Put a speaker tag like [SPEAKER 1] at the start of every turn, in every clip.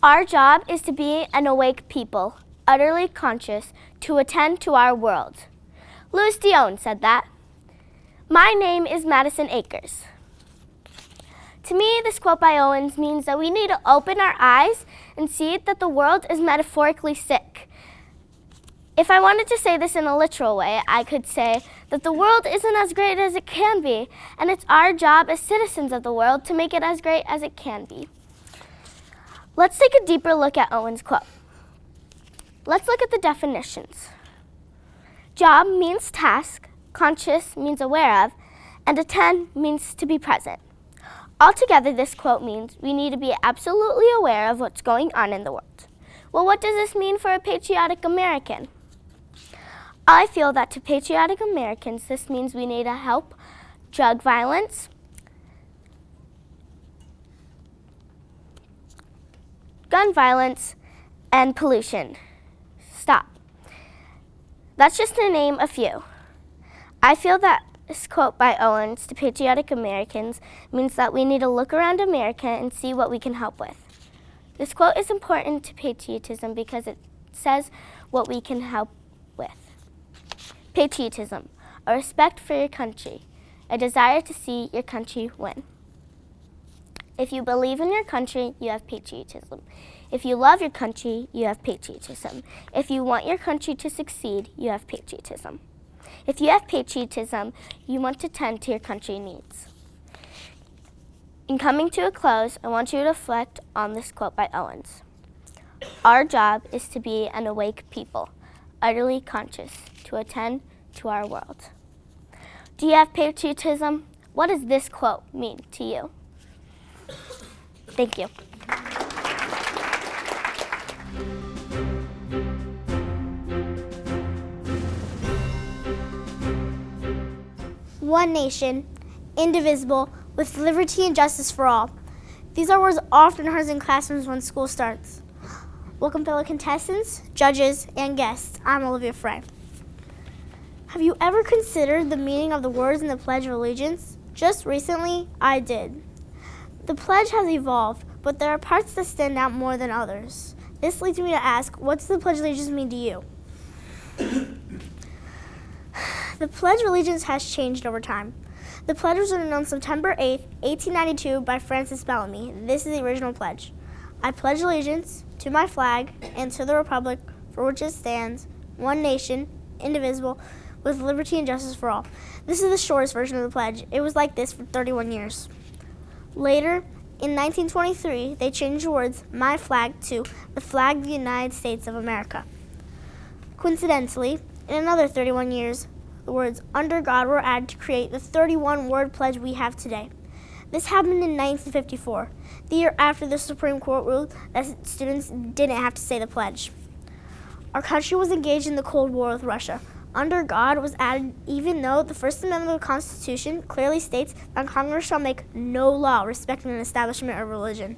[SPEAKER 1] Our job is to be an awake people, utterly conscious, to attend to our world. Louis Dion said that. My name is Madison Akers. To me, this quote by Owens means that we need to open our eyes and see that the world is metaphorically sick. If I wanted to say this in a literal way, I could say that the world isn't as great as it can be, and it's our job as citizens of the world to make it as great as it can be. Let's take a deeper look at Owens' quote. Let's look at the definitions. Job means task, conscious means aware of, and attend means to be present. Altogether, this quote means we need to be absolutely aware of what's going on in the world. Well, what does this mean for a patriotic American? I feel that to patriotic Americans, this means we need to help drug violence, gun violence, and pollution. Stop. That's just to name a few. I feel that this quote by Owens to patriotic Americans means that we need to look around America and see what we can help with. This quote is important to patriotism because it says what we can help with. Patriotism, a respect for your country, a desire to see your country win. If you believe in your country, you have patriotism. If you love your country, you have patriotism. If you want your country to succeed, you have patriotism. If you have patriotism, you want to tend to your country's needs. In coming to a close, I want you to reflect on this quote by Owens. Our job is to be an awake people, utterly conscious, to attend to our world. Do you have patriotism? What does this quote mean to you? Thank you.
[SPEAKER 2] One nation, indivisible, with liberty and justice for all. These are words often heard in classrooms when school starts. Welcome, fellow contestants, judges, and guests. I'm Olivia Frey. Have you ever considered the meaning of the words in the Pledge of Allegiance? Just recently, I did. The pledge has evolved, but there are parts that stand out more than others. This leads me to ask, what does the Pledge of Allegiance mean to you? The Pledge of Allegiance has changed over time. The pledge was written on September 8, 1892 by Francis Bellamy. This is the original pledge. I pledge allegiance to my flag and to the republic for which it stands, one nation, indivisible, with liberty and justice for all. This is the shortest version of the pledge. It was like this for 31 years. Later, in 1923, they changed the words my flag to the flag of the United States of America. Coincidentally, in another 31 years, the words under God were added to create the 31-word pledge we have today. This happened in 1954, the year after the Supreme Court ruled that students didn't have to say the pledge. Our country was engaged in the Cold War with Russia. Under God was added even though the First Amendment of the Constitution clearly states that Congress shall make no law respecting an establishment or religion.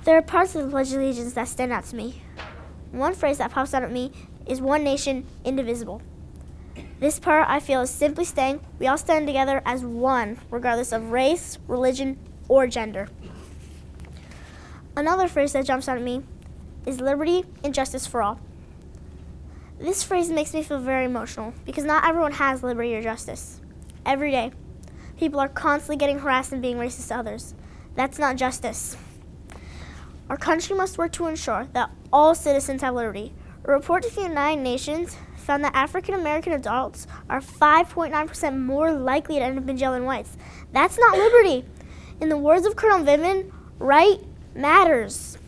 [SPEAKER 2] There are parts of the Pledge of Allegiance that stand out to me. One phrase that pops out at me is one nation, indivisible. This part I feel is simply saying we all stand together as one, regardless of race, religion, or gender. Another phrase that jumps out at me is liberty and justice for all. This phrase makes me feel very emotional because not everyone has liberty or justice. Every day, people are constantly getting harassed and being racist to others. That's not justice. Our country must work to ensure that all citizens have liberty. A report to the United Nations found that African American adults are 5.9% more likely to end up in jail than whites. That's not liberty. In the words of Colonel Vivin, right matters.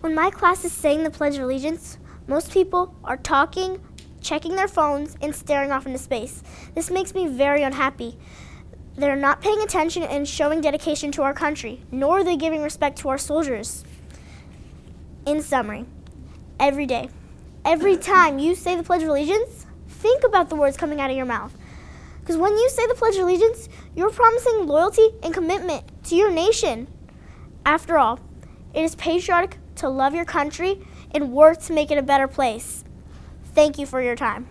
[SPEAKER 2] When my class is saying the Pledge of Allegiance, most people are talking, checking their phones, and staring off into space. This makes me very unhappy. They're not paying attention and showing dedication to our country, nor are they giving respect to our soldiers. In summary, every day, every time you say the Pledge of Allegiance, think about the words coming out of your mouth. Because when you say the Pledge of Allegiance, you're promising loyalty and commitment to your nation. After all, it is patriotic to love your country and work to make it a better place. Thank you for your time.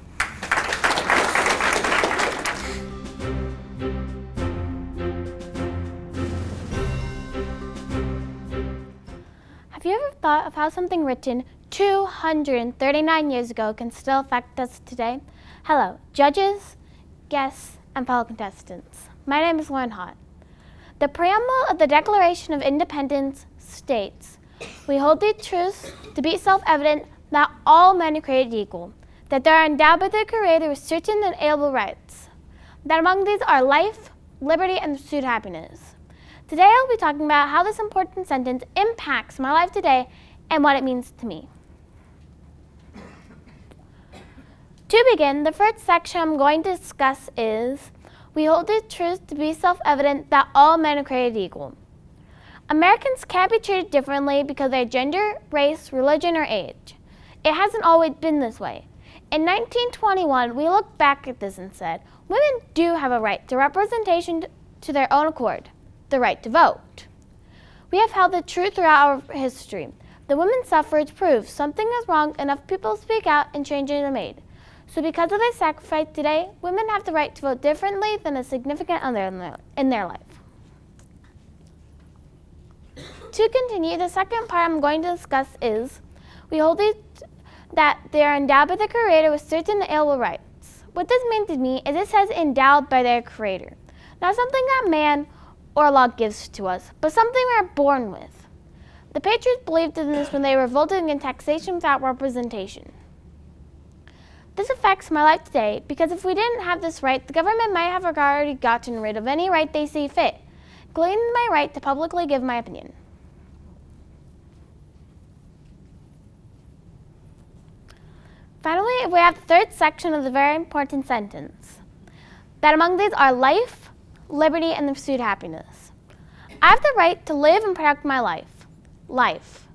[SPEAKER 1] Have you ever thought of how something written 239 years ago can still affect us today? Hello, judges, guests, and fellow contestants. My name is Lauren Hott. The preamble of the Declaration of Independence states, "We hold the truth to be self-evident that all men are created equal, that they are endowed by their Creator with certain and inalienable rights, that among these are life, liberty, and the pursuit of happiness." Today I'll be talking about how this important sentence impacts my life today and what it means to me. To begin, the first section I'm going to discuss is, we hold the truth to be self-evident that all men are created equal. Americans can't be treated differently because of their gender, race, religion, or age. It hasn't always been this way. In 1921, we looked back at this and said, women do have a right to representation to their own accord, the right to vote. We have held the truth throughout our history. The women's suffrage proves something is wrong, enough people speak out, and changes are made. So because of their sacrifice today, women have the right to vote differently than a significant other in their life. To continue, the second part I'm going to discuss is, we hold that they are endowed by the Creator with certain inalienable rights. What this means to me is it says endowed by their Creator. Not something that man or law gives to us, but something we are born with. The Patriots believed in this when they revolted against taxation without representation. This affects my life today because if we didn't have this right, the government might have already gotten rid of any right they see fit, including my right to publicly give my opinion. Finally, we have the third section of the very important sentence, that among these are life, liberty, and the pursuit of happiness. I have the right to live and protect my life. Life.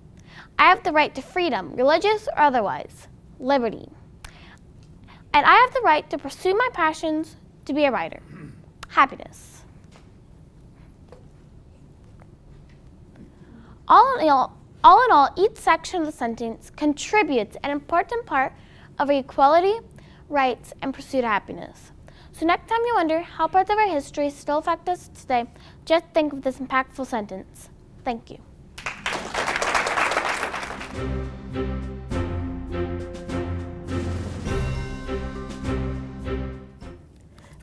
[SPEAKER 1] I have the right to freedom, religious or otherwise. Liberty. And I have the right to pursue my passions, to be a writer. Happiness. All in all, each section of the sentence contributes an important part of equality, rights, and pursuit of happiness. So next time you wonder how parts of our history still affect us today, just think of this impactful sentence. Thank you.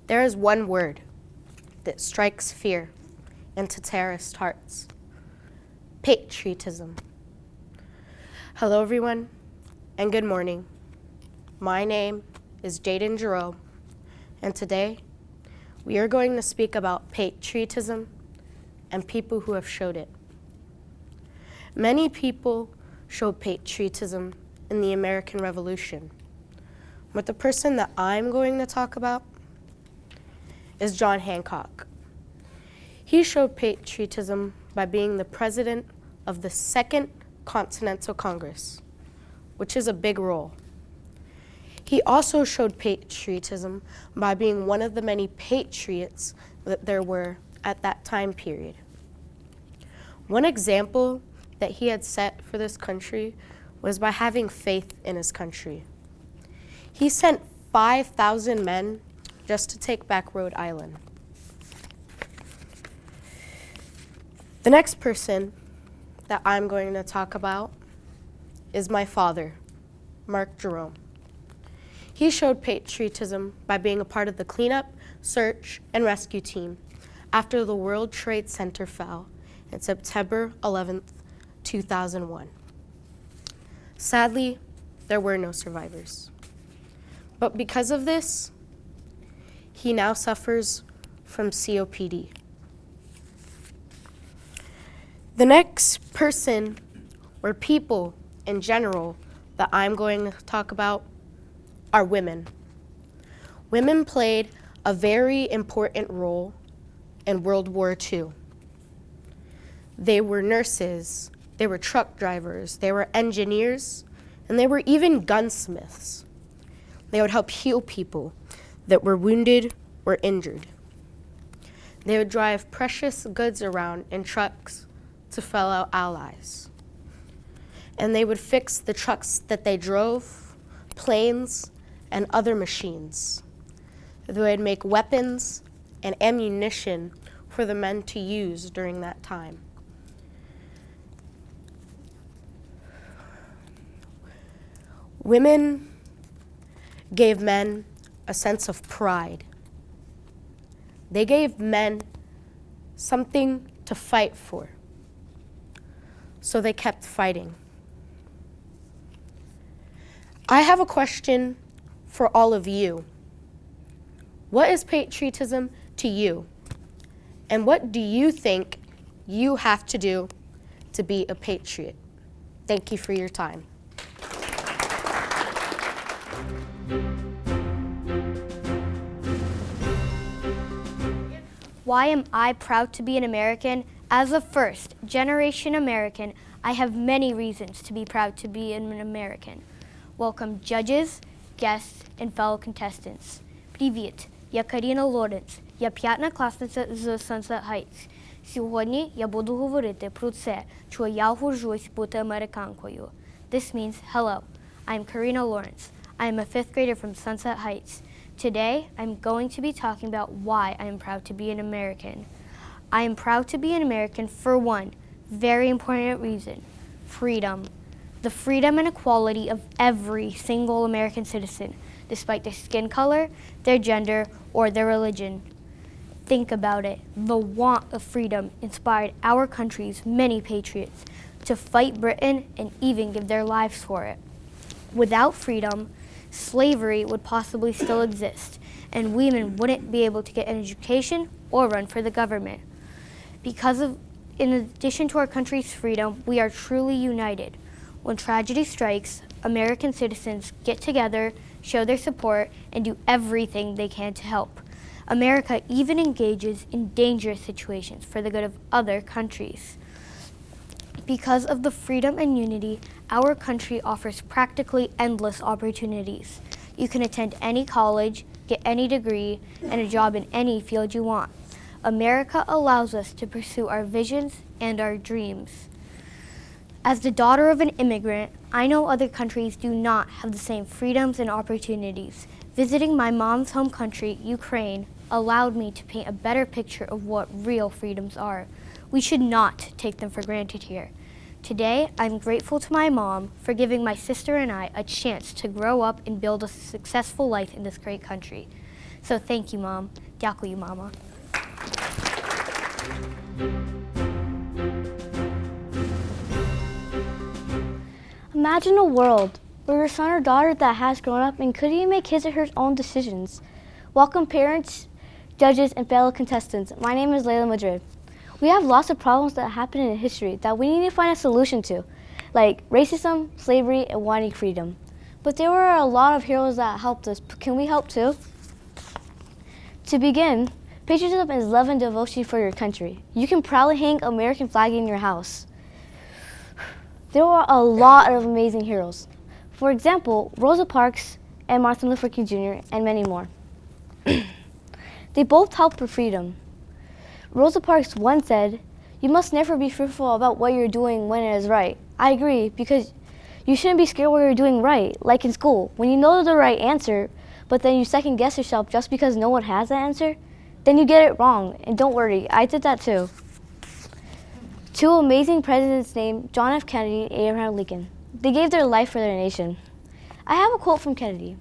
[SPEAKER 3] There is one word that strikes fear into terrorist hearts: patriotism. Hello everyone, and good morning. My name is Jaden Jerome, and today we are going to speak about patriotism and people who have showed it. Many people showed patriotism in the American Revolution, but the person that I'm going to talk about is John Hancock. He showed patriotism by being the president of the Second Continental Congress, which is a big role. He also showed patriotism by being one of the many patriots that there were at that time period. One example that he had set for this country was by having faith in his country. He sent 5,000 men just to take back Rhode Island. The next person that I'm going to talk about is my father, Mark Jerome. He showed patriotism by being a part of the cleanup, search, and rescue team after the World Trade Center fell on September 11th, 2001. Sadly, there were no survivors. But because of this, he now suffers from COPD. The next person, or people in general, that I'm going to talk about are women. Women played a very important role in World War II. They were nurses, they were truck drivers, they were engineers, and they were even gunsmiths. They would help heal people that were wounded or injured. They would drive precious goods around in trucks to fellow allies. And they would fix the trucks that they drove, planes, and other machines. They would make weapons and ammunition for the men to use during that time. Women gave men a sense of pride. They gave men something to fight for. So they kept fighting. I have a question for all of you. What is patriotism to you? And what do you think you have to do to be a patriot? Thank you for your time.
[SPEAKER 4] Why am I proud to be an American? As a first-generation American, I have many reasons to be proud to be an American. Welcome judges, guests, and fellow contestants. Привет, я Карина Лоренц. Я п'ятна класниця з Sunset Heights. Сьогодні я буду говорити про це, що я горжусь бути американкою. This means hello. I'm Karina Lawrence. I am a 5th grader from Sunset Heights. Today, I'm going to be talking about why I am proud to be an American. I am proud to be an American for one very important reason: freedom. The freedom and equality of every single American citizen, despite their skin color, their gender, or their religion. Think about it. The want of freedom inspired our country's many patriots to fight Britain and even give their lives for it. Without freedom, slavery would possibly still exist, and women wouldn't be able to get an education or run for the government. In addition to our country's freedom, we are truly united. When tragedy strikes, American citizens get together, show their support, and do everything they can to help. America even engages in dangerous situations for the good of other countries. Because of the freedom and unity, our country offers practically endless opportunities. You can attend any college, get any degree, and a job in any field you want. America allows us to pursue our visions and our dreams. As the daughter of an immigrant, I know other countries do not have the same freedoms and opportunities. Visiting my mom's home country, Ukraine, allowed me to paint a better picture of what real freedoms are. We should not take them for granted here. Today, I'm grateful to my mom for giving my sister and I a chance to grow up and build a successful life in this great country. So thank you, Mom. Дякую, Mama.
[SPEAKER 5] Imagine a world where your son or daughter that has grown up and could even make his or her own decisions. Welcome parents, judges, and fellow contestants. My name is Layla Madrid. We have lots of problems that happen in history that we need to find a solution to, like racism, slavery, and wanting freedom. But there were a lot of heroes that helped us. Can we help too? To begin, patriotism is love and devotion for your country. You can proudly hang an American flag in your house. There were a lot of amazing heroes. For example, Rosa Parks and Martin Luther King Jr. and many more. They both helped for freedom. Rosa Parks once said, "You must never be fearful about what you're doing when it is right." I agree, because you shouldn't be scared what you're doing right, like in school. When you know the right answer, but then you second guess yourself just because no one has the answer, then you get it wrong. And don't worry, I did that too. Two amazing presidents named John F. Kennedy and Abraham Lincoln. They gave their life for their nation. I have a quote from Kennedy.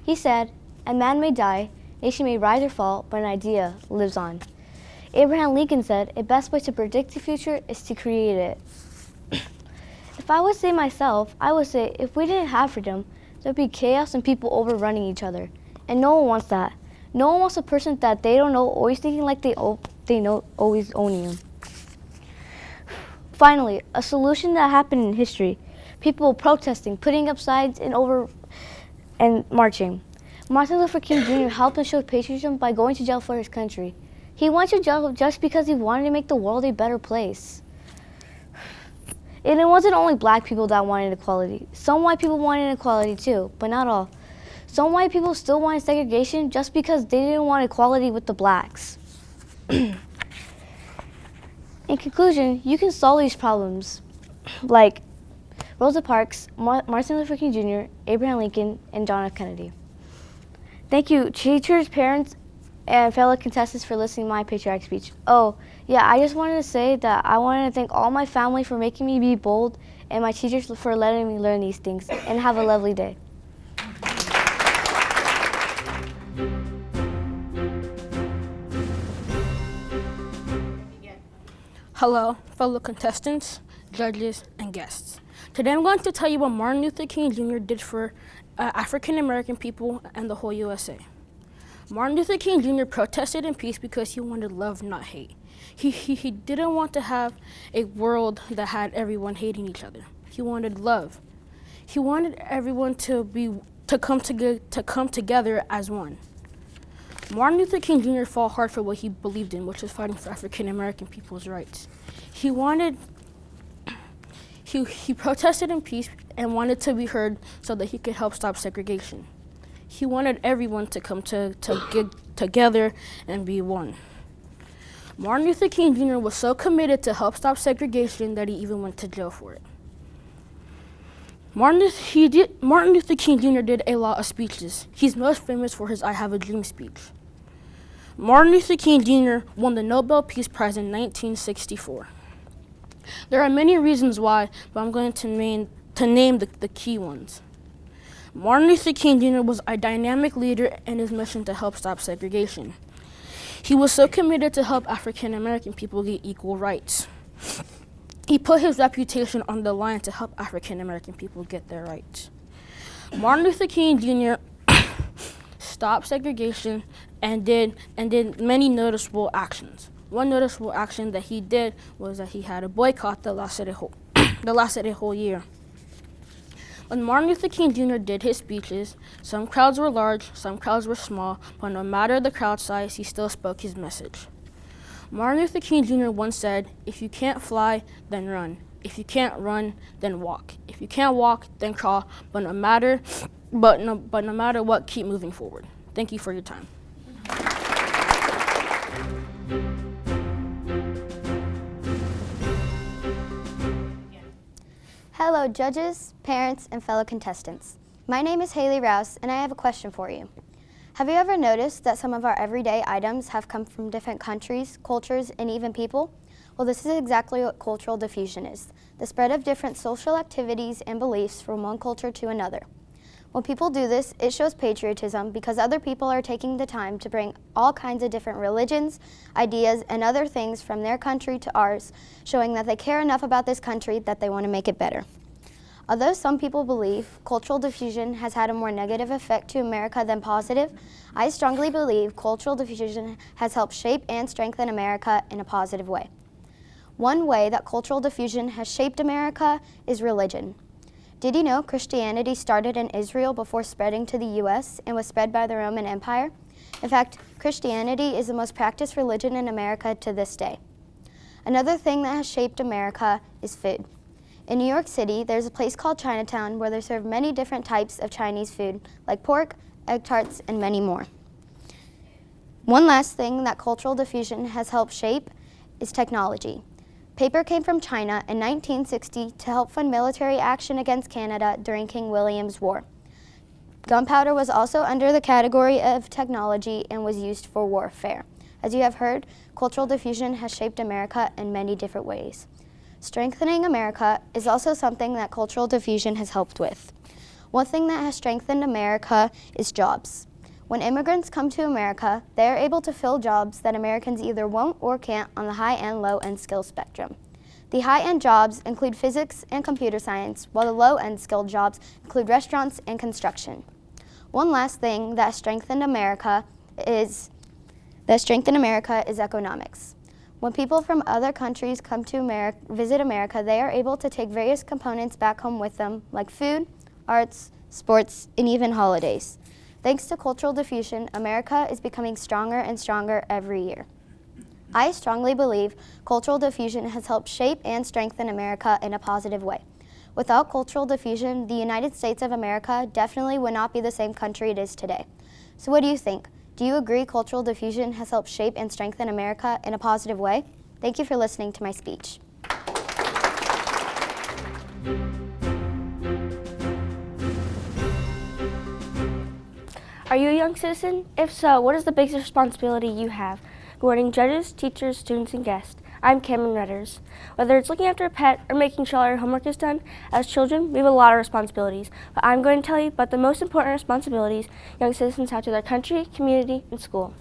[SPEAKER 5] He said, "A man may die, nation may rise or fall, but an idea lives on." Abraham Lincoln said, "The best way to predict the future is to create it." If I would say myself, I would say if we didn't have freedom, there'd be chaos and people overrunning each other. And no one wants that. No one wants a person that they don't know always thinking like they know always owning them. Finally, a solution that happened in history. People protesting, putting up signs and marching. Martin Luther King Jr. helped and showed patriotism by going to jail for his country. He went to jail just because he wanted to make the world a better place. And it wasn't only black people that wanted equality. Some white people wanted equality too, but not all. Some white people still wanted segregation just because they didn't want equality with the blacks. In conclusion, you can solve these problems, like Rosa Parks, Martin Luther King Jr., Abraham Lincoln, and John F. Kennedy. Thank you, teachers, parents, and fellow contestants for listening to my patriotic speech. Oh, yeah, I just wanted to say that I wanted to thank all my family for making me be bold and my teachers for letting me learn these things, and have a lovely day.
[SPEAKER 6] Hello, fellow contestants, judges, and guests. Today I'm going to tell you what Martin Luther King Jr. did for African American people and the whole USA. Martin Luther King Jr. protested in peace because he wanted love, not hate. He didn't want to have a world that had everyone hating each other. He wanted love. He wanted everyone to come together as one. Martin Luther King Jr. fought hard for what he believed in, which was fighting for African American people's rights. He protested in peace and wanted to be heard so that he could help stop segregation. He wanted everyone to come get together and be one. Martin Luther King Jr. was so committed to help stop segregation that he even went to jail for it. Martin Luther King Jr. did a lot of speeches. He's most famous for his I Have a Dream speech. Martin Luther King Jr. won the Nobel Peace Prize in 1964. There are many reasons why, but I'm going to name the key ones. Martin Luther King Jr. was a dynamic leader in his mission to help stop segregation. He was so committed to help African American people get equal rights. He put his reputation on the line to help African American people get their rights. Martin Luther King Jr. stopped segregation and did many noticeable actions. One noticeable action that he did was that he had a boycott that lasted a whole year. When Martin Luther King Jr. did his speeches, some crowds were large, some crowds were small, but no matter the crowd size, he still spoke his message. Martin Luther King Jr. once said, "If you can't fly, then run. If you can't run, then walk. If you can't walk, then crawl. But no matter what, keep moving forward." Thank you for your time.
[SPEAKER 4] Hello, judges, parents, and fellow contestants. My name is Haley Rouse, and I have a question for you. Have you ever noticed that some of our everyday items have come from different countries, cultures, and even people? Well, this is exactly what cultural diffusion is, the spread of different social activities and beliefs from one culture to another. When people do this, it shows patriotism because other people are taking the time to bring all kinds of different religions, ideas, and other things from their country to ours, showing that they care enough about this country that they want to make it better. Although some people believe cultural diffusion has had a more negative effect to America than positive, I strongly believe cultural diffusion has helped shape and strengthen America in a positive way. One way that cultural diffusion has shaped America is religion. Did you know Christianity started in Israel before spreading to the U.S. and was spread by the Roman Empire? In fact, Christianity is the most practiced religion in America to this day. Another thing that has shaped America is food. In New York City, there's a place called Chinatown where they serve many different types of Chinese food, like pork, egg tarts, and many more. One last thing that cultural diffusion has helped shape is technology. Paper came from China in 1960 to help fund military action against Canada during King William's War. Gunpowder was also under the category of technology and was used for warfare. As you have heard, cultural diffusion has shaped America in many different ways. Strengthening America is also something that cultural diffusion has helped with. One thing that has strengthened America is jobs. When immigrants come to America, they are able to fill jobs that Americans either won't or can't on the high and low-end skill spectrum. The high-end jobs include physics and computer science, while the low-end skilled jobs include restaurants and construction. One last thing that strengthened America is economics. When people from other countries come to visit America, they are able to take various components back home with them, like food, arts, sports, and even holidays. Thanks to cultural diffusion, America is becoming stronger and stronger every year. I strongly believe cultural diffusion has helped shape and strengthen America in a positive way. Without cultural diffusion, the United States of America definitely would not be the same country it is today. So what do you think? Do you agree cultural diffusion has helped shape and strengthen America in a positive way? Thank you for listening to my speech.
[SPEAKER 1] Are you a young citizen? If so, what is the biggest responsibility you have? Good morning, judges, teachers, students, and guests. I'm Cameron Redders. Whether it's looking after a pet or making sure our homework is done, as children, we have a lot of responsibilities. But I'm going to tell you about the most important responsibilities young citizens have to their country, community, and school.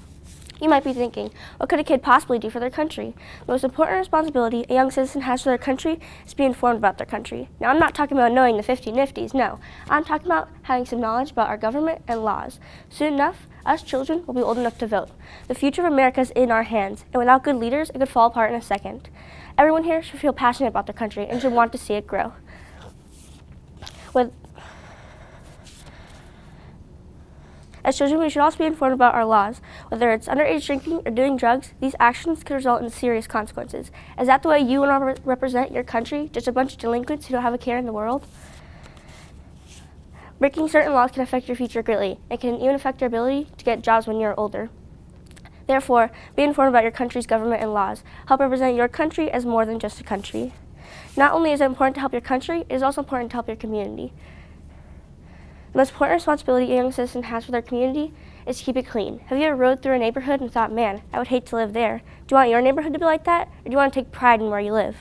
[SPEAKER 1] You might be thinking, what could a kid possibly do for their country? The most important responsibility a young citizen has for their country is to be informed about their country. Now, I'm not talking about knowing the 50 nifties, no. I'm talking about having some knowledge about our government and laws. Soon enough, us children will be old enough to vote. The future of America is in our hands, and without good leaders, it could fall apart in a second. Everyone here should feel passionate about their country and should want to see it grow. As children, we should also be informed about our laws. Whether it's underage drinking or doing drugs, these actions could result in serious consequences. Is that the way you want to represent your country? Just a bunch of delinquents who don't have a care in the world? Breaking certain laws can affect your future greatly. It can even affect your ability to get jobs when you're older. Therefore, be informed about your country's government and laws. Help represent your country as more than just a country. Not only is it important to help your country, it is also important to help your community. The most important responsibility a young citizen has for their community is to keep it clean. Have you ever rode through a neighborhood and thought, man, I would hate to live there? Do you want your neighborhood to be like that, or do you want to take pride in where you live?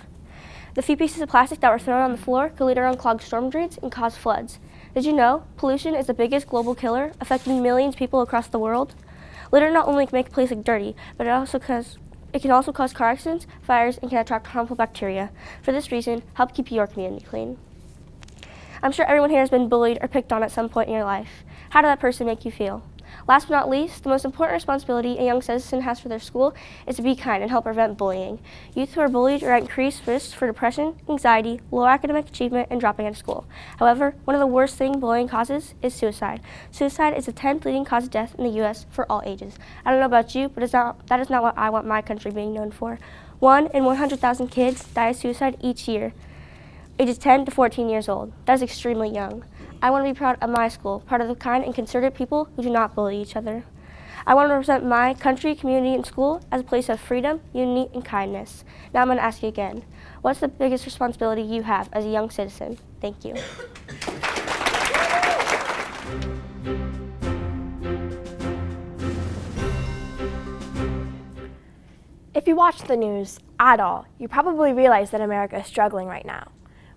[SPEAKER 1] The few pieces of plastic that were thrown on the floor could later unclog storm drains and cause floods. Did you know pollution is the biggest global killer, affecting millions of people across the world? Litter not only can make a place look dirty, but it can also cause car accidents, fires, and can attract harmful bacteria. For this reason, help keep your community clean. I'm sure everyone here has been bullied or picked on at some point in your life. How did that person make you feel? Last but not least, the most important responsibility a young citizen has for their school is to be kind and help prevent bullying. Youth who are bullied are at increased risks for depression, anxiety, low academic achievement, and dropping out of school. However, one of the worst things bullying causes is suicide. Suicide is the 10th leading cause of death in the U.S. for all ages. I don't know about you, but that is not what I want my country being known for. 1 in 100,000 kids die of suicide each year, ages 10 to 14 years old. That is extremely young. I want to be proud of my school, proud of the kind and considerate people who do not bully each other. I want to represent my country, community, and school as a place of freedom, unity, and kindness. Now I'm going to ask you again, what's the biggest responsibility you have as a young citizen? Thank you.
[SPEAKER 7] If you watch the news at all, you probably realize that America is struggling right now.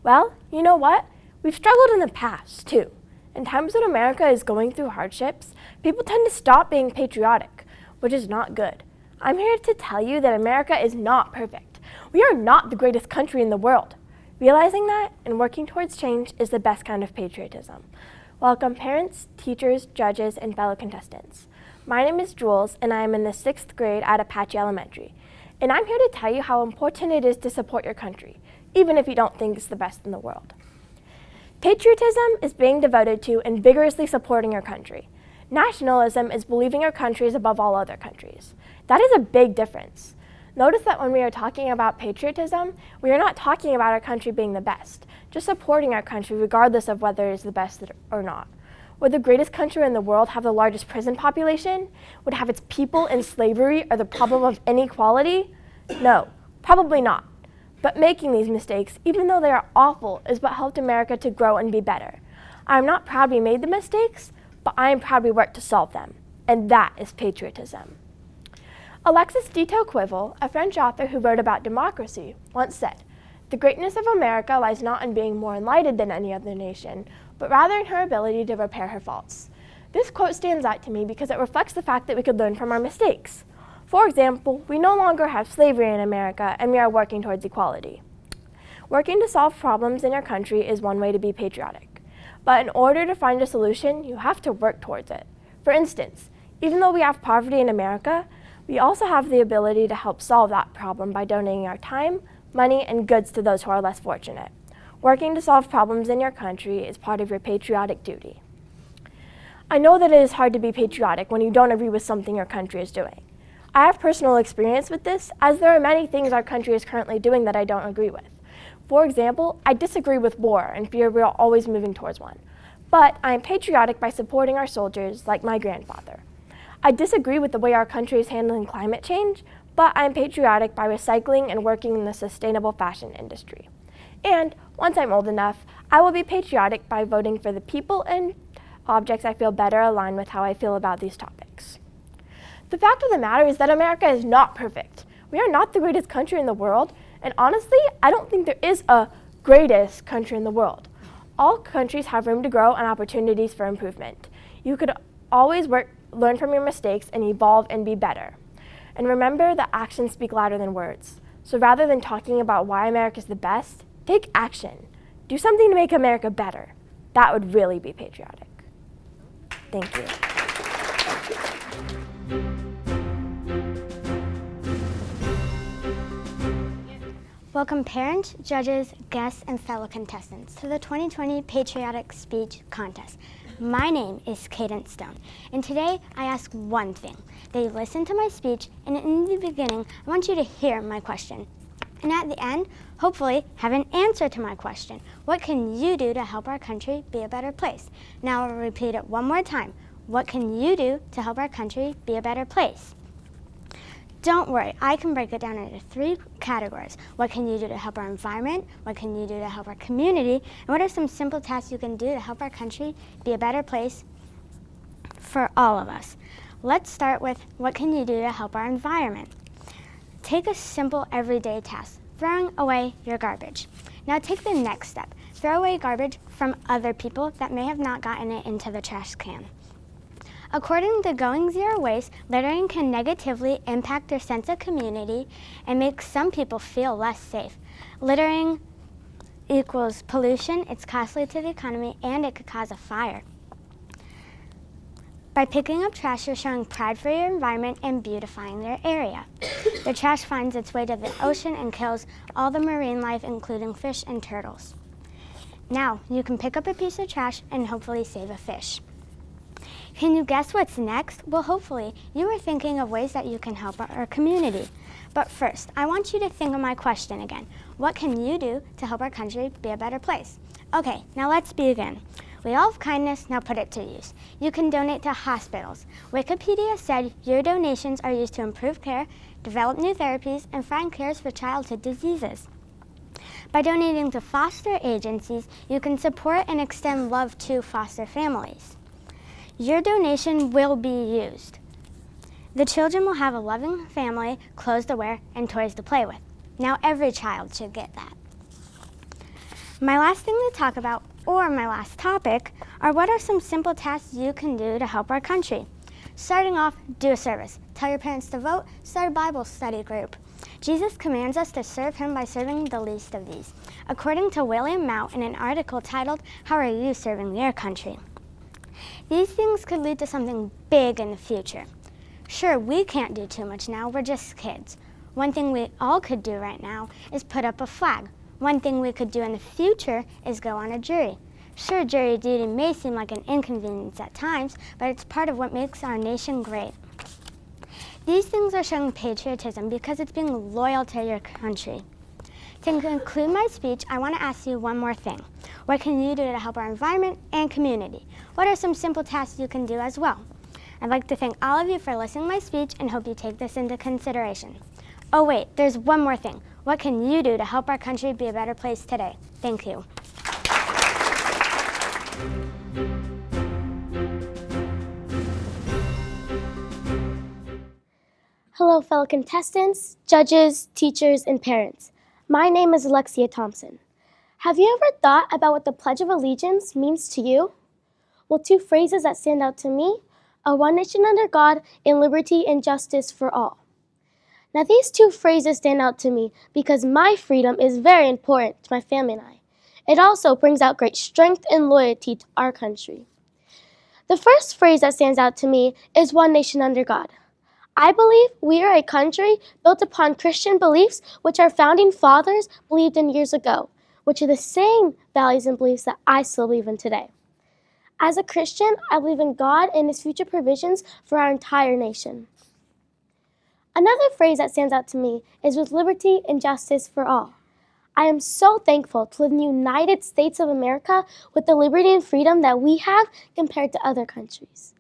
[SPEAKER 7] Well, you know what? We've struggled in the past, too. In times when America is going through hardships, people tend to stop being patriotic, which is not good. I'm here to tell you that America is not perfect. We are not the greatest country in the world. Realizing that and working towards change is the best kind of patriotism. Welcome parents, teachers, judges, and fellow contestants. My name is Jules, and I am in the 6th grade at Apache Elementary. And I'm here to tell you how important it is to support your country, even if you don't think it's the best in the world. Patriotism is being devoted to and vigorously supporting your country. Nationalism is believing your country is above all other countries. That is a big difference. Notice that when we are talking about patriotism, we are not talking about our country being the best, just supporting our country regardless of whether it is the best or not. Would the greatest country in the world have the largest prison population? Would have its people in slavery or the problem of inequality? No, probably not. But making these mistakes, even though they are awful, is what helped America to grow and be better. I am not proud we made the mistakes, but I am proud we worked to solve them. And that is patriotism. Alexis de Tocqueville, a French author who wrote about democracy, once said, "The greatness of America lies not in being more enlightened than any other nation, but rather in her ability to repair her faults." This quote stands out to me because it reflects the fact that we could learn from our mistakes. For example, we no longer have slavery in America, and we are working towards equality. Working to solve problems in your country is one way to be patriotic. But in order to find a solution, you have to work towards it. For instance, even though we have poverty in America, we also have the ability to help solve that problem by donating our time, money, and goods to those who are less fortunate. Working to solve problems in your country is part of your patriotic duty. I know that it is hard to be patriotic when you don't agree with something your country is doing. I have personal experience with this, as there are many things our country is currently doing that I don't agree with. For example, I disagree with war and fear we are always moving towards one. But I am patriotic by supporting our soldiers, like my grandfather. I disagree with the way our country is handling climate change, but I am patriotic by recycling and working in the sustainable fashion industry. And once I'm old enough, I will be patriotic by voting for the people and objects I feel better align with how I feel about these topics. The fact of the matter is that America is not perfect. We are not the greatest country in the world, and honestly, I don't think there is a greatest country in the world. All countries have room to grow and opportunities for improvement. You could always learn from your mistakes and evolve and be better. And remember that actions speak louder than words. So rather than talking about why America's the best, take action. Do something to make America better. That would really be patriotic. Thank you.
[SPEAKER 8] Welcome parents, judges, guests, and fellow contestants to the 2020 Patriotic Speech Contest. My name is Cadence Stone, and today I ask one thing, that you listen to my speech, and in the beginning, I want you to hear my question. And at the end, hopefully, have an answer to my question. What can you do to help our country be a better place? Now I'll repeat it one more time. What can you do to help our country be a better place? Don't worry, I can break it down into 3 categories. What can you do to help our environment? What can you do to help our community? And what are some simple tasks you can do to help our country be a better place for all of us? Let's start with what can you do to help our environment? Take a simple everyday task, throwing away your garbage. Now take the next step. Throw away garbage from other people that may have not gotten it into the trash can. According to Going Zero Waste, littering can negatively impact their sense of community and make some people feel less safe. Littering equals pollution, it's costly to the economy, and it could cause a fire. By picking up trash, you're showing pride for your environment and beautifying their area. The trash finds its way to the ocean and kills all the marine life, including fish and turtles. Now, you can pick up a piece of trash and hopefully save a fish. Can you guess what's next? Well, hopefully, you are thinking of ways that you can help our community. But first, I want you to think of my question again. What can you do to help our country be a better place? Okay, now let's begin. We all have kindness, now put it to use. You can donate to hospitals. Wikipedia said your donations are used to improve care, develop new therapies, and find cures for childhood diseases. By donating to foster agencies, you can support and extend love to foster families. Your donation will be used. The children will have a loving family, clothes to wear, and toys to play with. Now every child should get that. My last thing to talk about, or my last topic, are what are some simple tasks you can do to help our country. Starting off, do a service. Tell your parents to vote, start a Bible study group. Jesus commands us to serve him by serving the least of these. According to William Mount in an article titled, "How Are You Serving Your Country?" These things could lead to something big in the future. Sure, we can't do too much now, we're just kids. One thing we all could do right now is put up a flag. One thing we could do in the future is go on a jury. Sure, jury duty may seem like an inconvenience at times, but it's part of what makes our nation great. These things are showing patriotism because it's being loyal to your country. To conclude my speech, I want to ask you one more thing. What can you do to help our environment and community? What are some simple tasks you can do as well? I'd like to thank all of you for listening to my speech and hope you take this into consideration. Oh wait, there's one more thing. What can you do to help our country be a better place today? Thank you.
[SPEAKER 1] Hello, fellow contestants, judges, teachers, and parents. My name is Alexia Thompson. Have you ever thought about what the Pledge of Allegiance means to you? Well, 2 phrases that stand out to me are one nation under God and liberty and justice for all. Now, these 2 phrases stand out to me because my freedom is very important to my family and I. It also brings out great strength and loyalty to our country. The first phrase that stands out to me is one nation under God. I believe we are a country built upon Christian beliefs which our founding fathers believed in years ago, which are the same values and beliefs that I still believe in today. As a Christian, I believe in God and his future provisions for our entire nation. Another phrase that stands out to me is with liberty and justice for all. I am so thankful to live in the United States of America with the liberty and freedom that we have compared to other countries.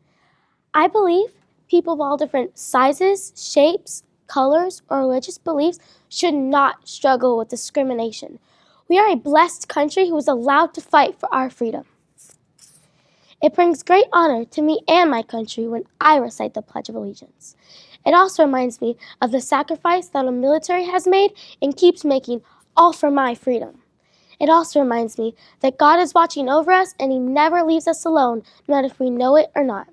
[SPEAKER 1] I believe people of all different sizes, shapes, colors, or religious beliefs should not struggle with discrimination. We are a blessed country who is allowed to fight for our freedom. It brings great honor to me and my country when I recite the Pledge of Allegiance. It also reminds me of the sacrifice that our military has made and keeps making, all for my freedom. It also reminds me that God is watching over us and he never leaves us alone, no matter if we know it or not.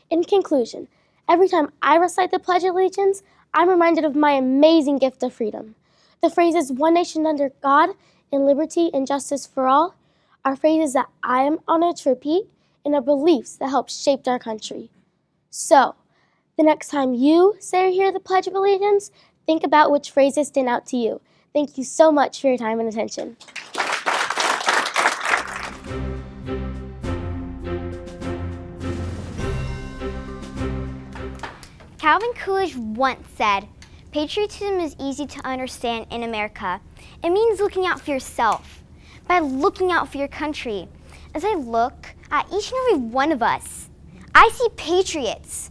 [SPEAKER 1] In conclusion,
[SPEAKER 9] Every time I recite the Pledge of Allegiance, I'm reminded of my amazing gift of freedom. The phrases "one nation under God" and "liberty and justice for all" are phrases that I am honored to repeat and are beliefs that help shape our country. So, the next time you say or hear the Pledge of Allegiance, think about which phrases stand out to you. Thank you so much for your time and attention.
[SPEAKER 8] Calvin Coolidge once said, "Patriotism is easy to understand in America. It means looking out for yourself, by looking out for your country." As I look at each and every one of us, I see patriots.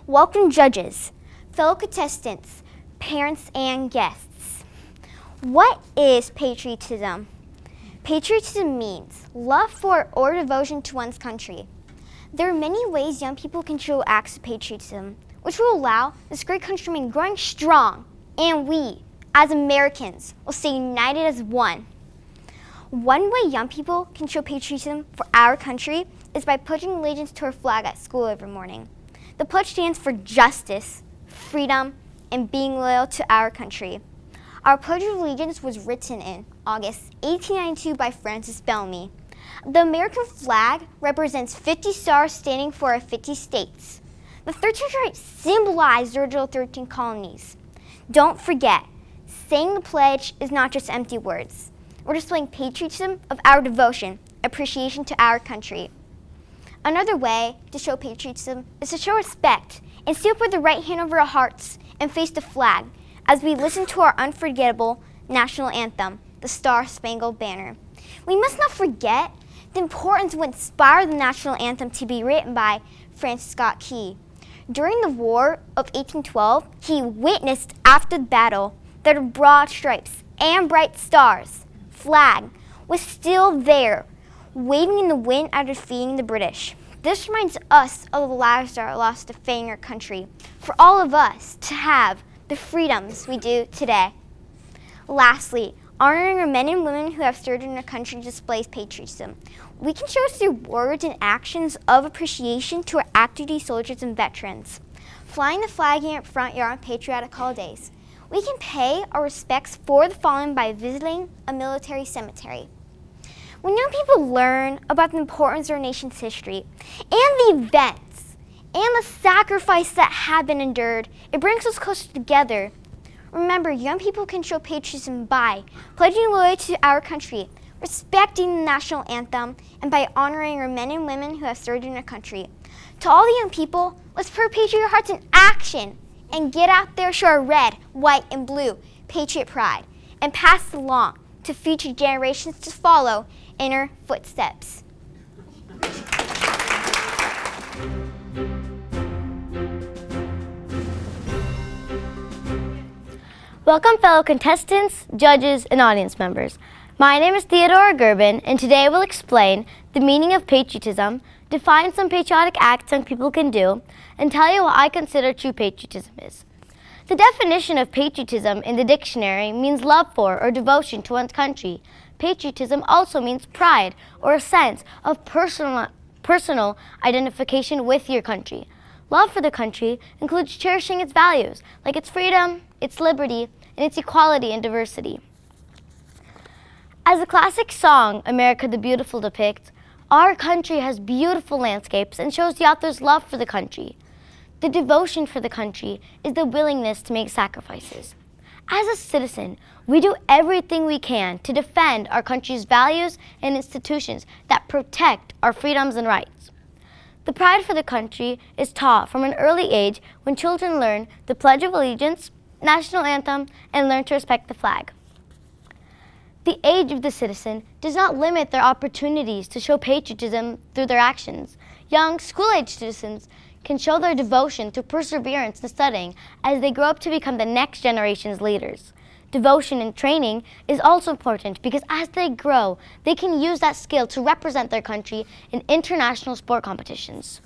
[SPEAKER 8] Welcome judges, fellow contestants, parents, and guests. What is patriotism? Patriotism means love for or devotion to one's country. There are many ways young people can show acts of patriotism, which will allow this great country to remain growing strong, and we, as Americans, will stay united as one. One way young people can show patriotism for our country is by pledging allegiance to our flag at school every morning. The pledge stands for justice, freedom, and being loyal to our country. Our Pledge of Allegiance was written in August 1892 by Francis Bellamy. The American flag represents 50 stars standing for our 50 states. The 13 stripes symbolize the original 13 colonies. Don't forget, saying the pledge is not just empty words. We're displaying patriotism of our devotion, appreciation to our country. Another way to show patriotism is to show respect and still put the right hand over our hearts and face the flag as we listen to our unforgettable national anthem, the Star-Spangled Banner. We must not forget the importance of what inspired the national anthem to be written by Francis Scott Key. During the War of 1812, he witnessed after the battle that a broad stripes and bright stars flag was still there, waving in the wind after defeating the British. This reminds us of the lives that are lost defending our country, for all of us to have the freedoms we do today. Lastly, honoring our men and women who have served in our country displays patriotism. We can show through words and actions of appreciation to our active duty soldiers and veterans. Flying the flag in our front yard on patriotic holidays. We can pay our respects for the fallen by visiting a military cemetery. When young people learn about the importance of our nation's history and the events and the sacrifice that have been endured, it brings us closer together. Remember, young people can show patriotism by pledging loyalty to our country, respecting the national anthem, and by honoring our men and women who have served in our country. To all the young people, let's put our patriot hearts in action and get out there, show our red, white, and blue patriot pride, and pass it along to future generations to follow in our footsteps.
[SPEAKER 1] Welcome, fellow contestants, judges, and audience members. My name is Theodora Gerben, and today I will explain the meaning of patriotism, define some patriotic acts young people can do, and tell you what I consider true patriotism is. The definition of patriotism in the dictionary means love for or devotion to one's country. Patriotism also means pride or a sense of personal identification with your country. Love for the country includes cherishing its values, like its freedom, its liberty, and its equality and diversity. As the classic song, America the Beautiful depicts, our country has beautiful landscapes and shows the author's love for the country. The devotion for the country is the willingness to make sacrifices. As a citizen, we do everything we can to defend our country's values and institutions that protect our freedoms and rights. The pride for the country is taught from an early age when children learn the Pledge of Allegiance, national anthem, and learn to respect the flag. The age of the citizen does not limit their opportunities to show patriotism through their actions. Young, school-age citizens can show their devotion through perseverance in studying as they grow up to become the next generation's leaders. Devotion and training is also important because as they grow, they can use that skill to represent their country in international sport competitions.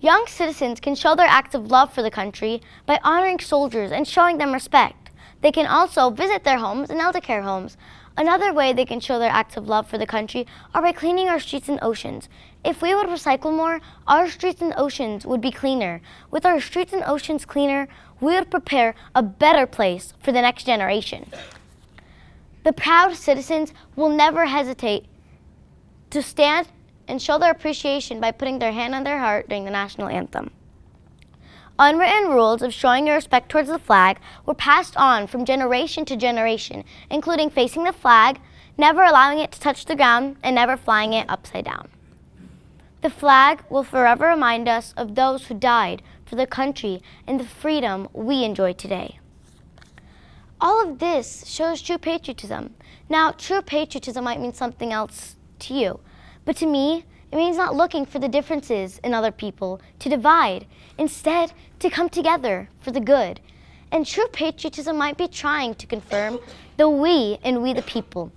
[SPEAKER 1] Young citizens can show their acts of love for the country by honoring soldiers and showing them respect. They can also visit their homes and elder care homes Another way they can show their acts of love for the country are by cleaning our streets and oceans. If we would recycle more, our streets and oceans would be cleaner. With our streets and oceans cleaner, we would prepare a better place for the next generation. The proud citizens will never hesitate to stand and show their appreciation by putting their hand on their heart during the national anthem. Unwritten rules of showing your respect towards the flag were passed on from generation to generation, including facing the flag, never allowing it to touch the ground, and never flying it upside down. The flag will forever remind us of those who died for the country and the freedom we enjoy today. All of this shows true patriotism. Now, true patriotism might mean something else to you, but to me, it means not looking for the differences in other people to divide, instead to come together for the good. And true patriotism might be trying to confirm the we and we the people.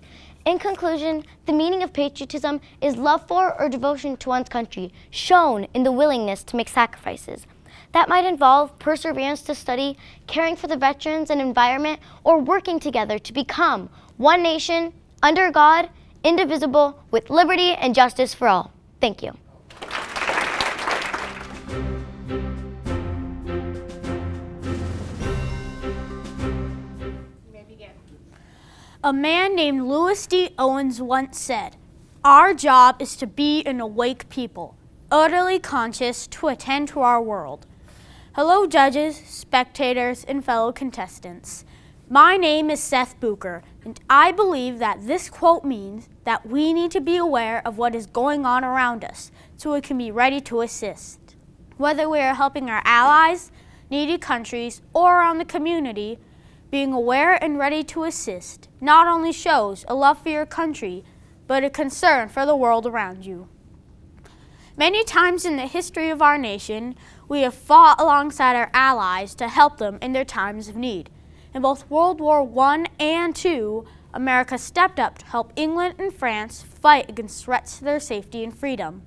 [SPEAKER 1] In conclusion, the meaning of patriotism is love for or devotion to one's country, shown in the willingness to make sacrifices. That might involve perseverance to study, caring for the veterans and environment, or working together to become one nation, under God, indivisible, with liberty and justice for all. Thank you.
[SPEAKER 10] A man named Louis D. Owens once said, "Our job is to be an awake people, utterly conscious to attend to our world." Hello, judges, spectators, and fellow contestants. My name is Seth Bucher, and I believe that this quote means that we need to be aware of what is going on around us so we can be ready to assist. Whether we are helping our allies, needy countries, or around the community, being aware and ready to assist not only shows a love for your country, but a concern for the world around you. Many times in the history of our nation, we have fought alongside our allies to help them in their times of need. In both World War I and II, America stepped up to help England and France fight against threats to their safety and freedom.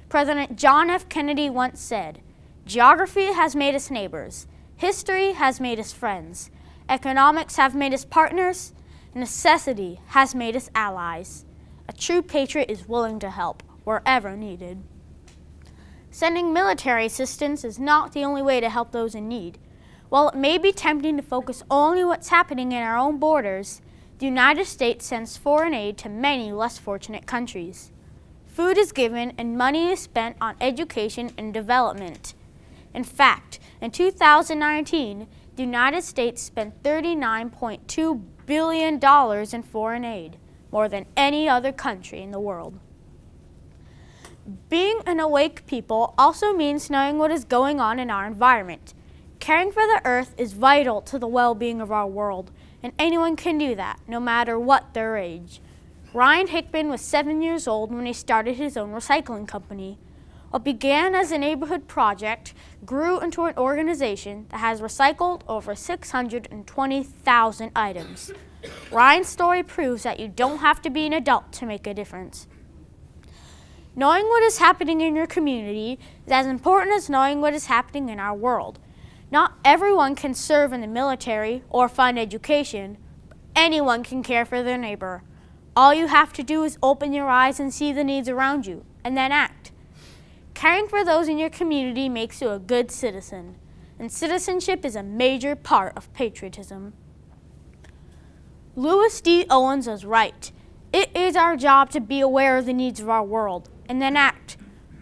[SPEAKER 10] President John F. Kennedy once said, "Geography has made us neighbors, history has made us friends, economics have made us partners, necessity has made us allies. A true patriot is willing to help wherever needed." Sending military assistance is not the only way to help those in need. While it may be tempting to focus only on what's happening in our own borders, the United States sends foreign aid to many less fortunate countries. Food is given and money is spent on education and development. In fact, in 2019, the United States spent $39.2 billion in foreign aid, more than any other country in the world. Being an awake people also means knowing what is going on in our environment. Caring for the earth is vital to the well-being of our world, and anyone can do that, no matter what their age. Ryan Hickman was 7 years old when he started his own recycling company. What began as a neighborhood project grew into an organization that has recycled over 620,000 items. Ryan's story proves that you don't have to be an adult to make a difference. Knowing what is happening in your community is as important as knowing what is happening in our world. Not everyone can serve in the military or fund education, but anyone can care for their neighbor. All you have to do is open your eyes and see the needs around you, and then act. Caring for those in your community makes you a good citizen, and citizenship is a major part of patriotism. Louis D. Owens was right. It is our job to be aware of the needs of our world, and then act.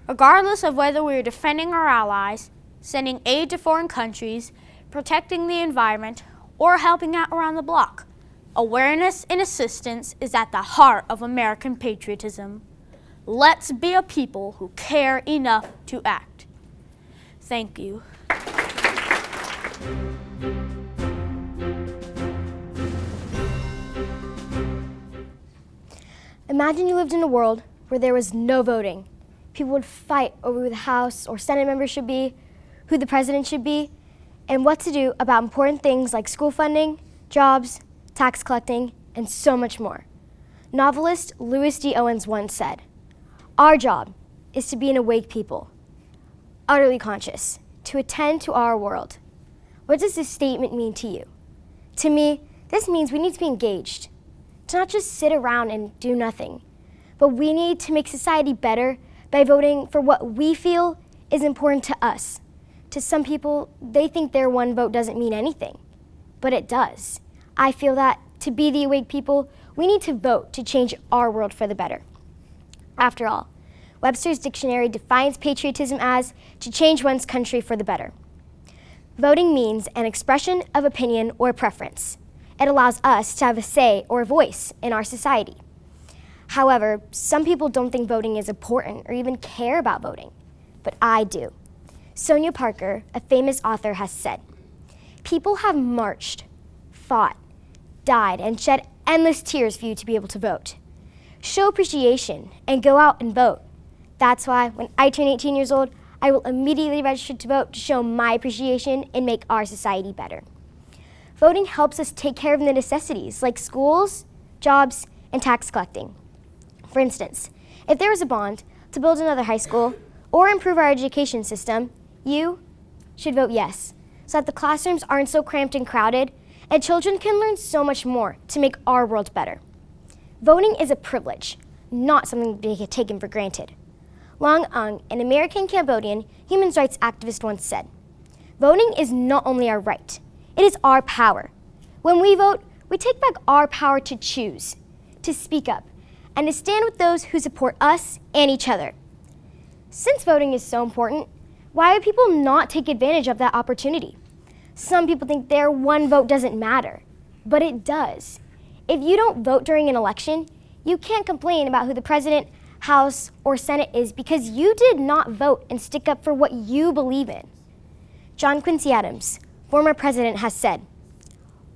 [SPEAKER 10] Regardless of whether we are defending our allies, sending aid to foreign countries, protecting the environment, or helping out around the block, awareness and assistance is at the heart of American patriotism. Let's be a people who care enough to act. Thank you.
[SPEAKER 1] Imagine you lived in a world where there was no voting. People would fight over who the House or Senate member should be, who the president should be, and what to do about important things like school funding, jobs, tax collecting, and so much more. Novelist Louis D. Owens once said, "Our job is to be an awake people, utterly conscious, to attend to our world." What does this statement mean to you? To me, this means we need to be engaged. to not just sit around and do nothing, but we need to make society better by voting for what we feel is important to us. To some people, they think their one vote doesn't mean anything, but it does. I feel that to be the awake people, we need to vote to change our world for the better. After all, Webster's dictionary defines patriotism as to change one's country for the better. Voting means an expression of opinion or preference. It allows us to have a say or a voice in our society. However, some people don't think voting is important or even care about voting, but I do. Sonia Parker, a famous author, has said, "People have marched, fought, died, and shed endless tears for you to be able to vote. Show appreciation and go out and vote. That's why when I turn 18 years old, I will immediately register to vote to show my appreciation and make our society better." Voting helps us take care of the necessities like schools, jobs, and tax collecting. For instance, if there was a bond to build another high school or improve our education system, you should vote yes, so that the classrooms aren't so cramped and crowded, and children can learn so much more to make our world better. Voting is a privilege, not something to be taken for granted. Long Ung, an American Cambodian human rights activist, once said, "Voting is not only our right, it is our power. When we vote, we take back our power to choose, to speak up, and to stand with those who support us and each other." Since voting is so important, why would people not take advantage of that opportunity? Some people think their one vote doesn't matter, but it does. If you don't vote during an election, you can't complain about who the president, House, or Senate is because you did not vote and stick up for what you believe in. John Quincy Adams, former president, has said,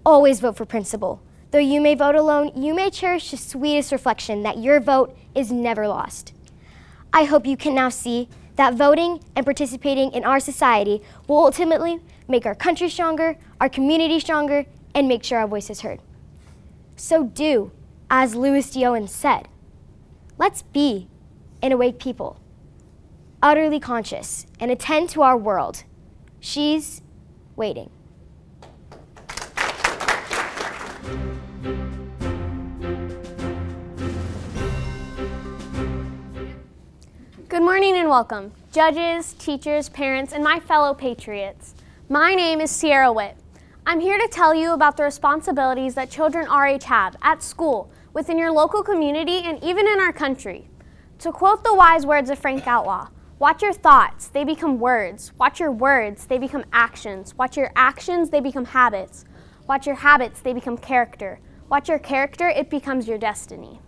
[SPEAKER 1] "Always vote for principle. Though you may vote alone, you may cherish the sweetest reflection that your vote is never lost." I hope you can now see that voting and participating in our society will ultimately make our country stronger, our community stronger, and make sure our voice is heard. So do, as Louis D. Owens said, let's be an awake people, utterly conscious, and attend to our world. She's waiting.
[SPEAKER 11] Good morning and welcome, judges, teachers, parents, and my fellow patriots. My name is Sierra Witt. I'm here to tell you about the responsibilities that children our age have at school, within your local community, and even in our country. To quote the wise words of Frank Outlaw, "Watch your thoughts, they become words. Watch your words, they become actions. Watch your actions, they become habits. Watch your habits, they become character. Watch your character, it becomes your destiny."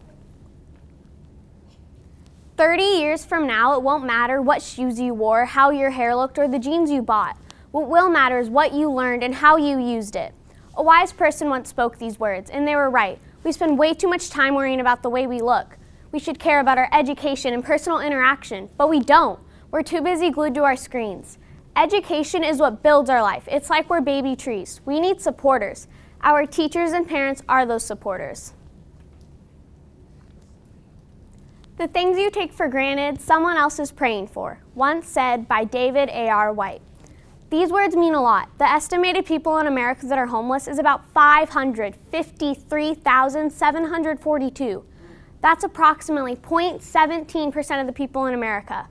[SPEAKER 11] 30 years from now, it won't matter what shoes you wore, how your hair looked, or the jeans you bought. What will matter is what you learned and how you used it. A wise person once spoke these words, and they were right. We spend way too much time worrying about the way we look. We should care about our education and personal interaction, but we don't. We're too busy glued to our screens. Education is what builds our life. It's like we're baby trees. We need supporters. Our teachers and parents are those supporters. The things you take for granted, someone else is praying for, once said by David A.R. White. These words mean a lot. The estimated people in America that are homeless is about 553,742. That's approximately 0.17% of the people in America.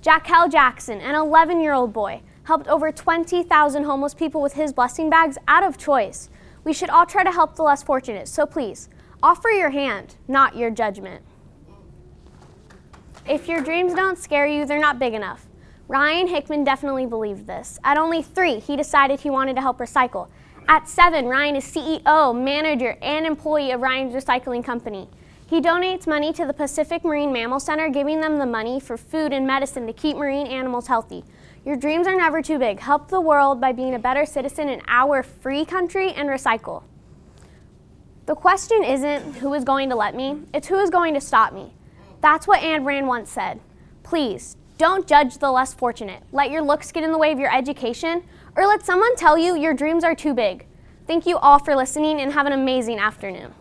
[SPEAKER 11] Jack Hell Jackson, an 11-year-old boy, helped over 20,000 homeless people with his blessing bags out of choice. We should all try to help the less fortunate, so please, offer your hand, not your judgment. If your dreams don't scare you, they're not big enough. Ryan Hickman definitely believed this. At only 3, he decided he wanted to help recycle. At 7, Ryan is CEO, manager, and employee of Ryan's Recycling Company. He donates money to the Pacific Marine Mammal Center, giving them the money for food and medicine to keep marine animals healthy. Your dreams are never too big. Help the world by being a better citizen in our free country and recycle. The question isn't who is going to let me, it's who is going to stop me. That's what Ayn Rand once said. Please, don't judge the less fortunate. Let your looks get in the way of your education, or let someone tell you your dreams are too big. Thank you all for listening and have an amazing afternoon.